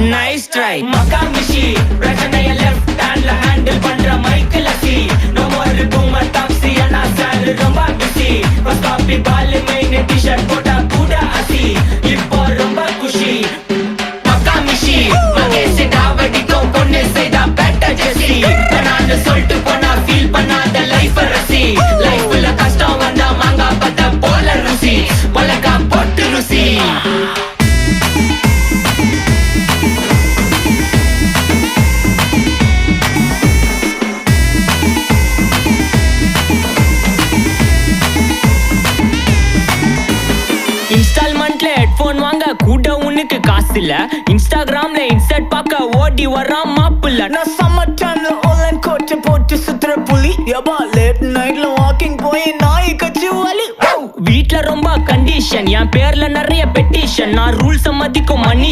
nice try மகாமிஷி பிரச்சனைய left ஹேண்ட்ல handle பண்ற மைக்கேல் அசி நோ மோர் பூமர் டாக்ஸி அண்ணா சார் ரொம்ப பிஸி பஸ் காப்பி பால் மெயின் டி-ஷர்ட் போட்டா கூட அசி இப்போ ரொம்ப குஷி மகாமிஷி மகேஷ் டாவடிக்கும் பொண்ணு செய்தா பெட்டர் ஜெசி நான் சொல்லிட்டு போனா ஃபீல் பண்ணாத லைஃப் ரசி லைஃப்ல கஷ்டம் வந்தா மாங்கா பத்த போல ருசி மிளகா போட்டு ருசி இன்ஸ்டால்மெண்ட்ல ஹெட்போன் வாங்க கூட உனக்கு காசு இல்ல இன்ஸ்டாகிராம்ல இன்ஸ்டன்ட் பார்க்க ஓடி வரான் மாப்பிள்ள நான் சம்மர் டைம்ல ஆன்லைன் கோட்டை போட்டு சுத்துற புலி யபா லேட் நைட்ல வாக்கிங் போய் நாய் கச்சி வலி வீட்ல ரொம்ப கண்டிஷன் என் பேர்ல நிறைய பெட்டிஷன் நான் ரூல்ஸ் மதிக்கும் மனிஷ்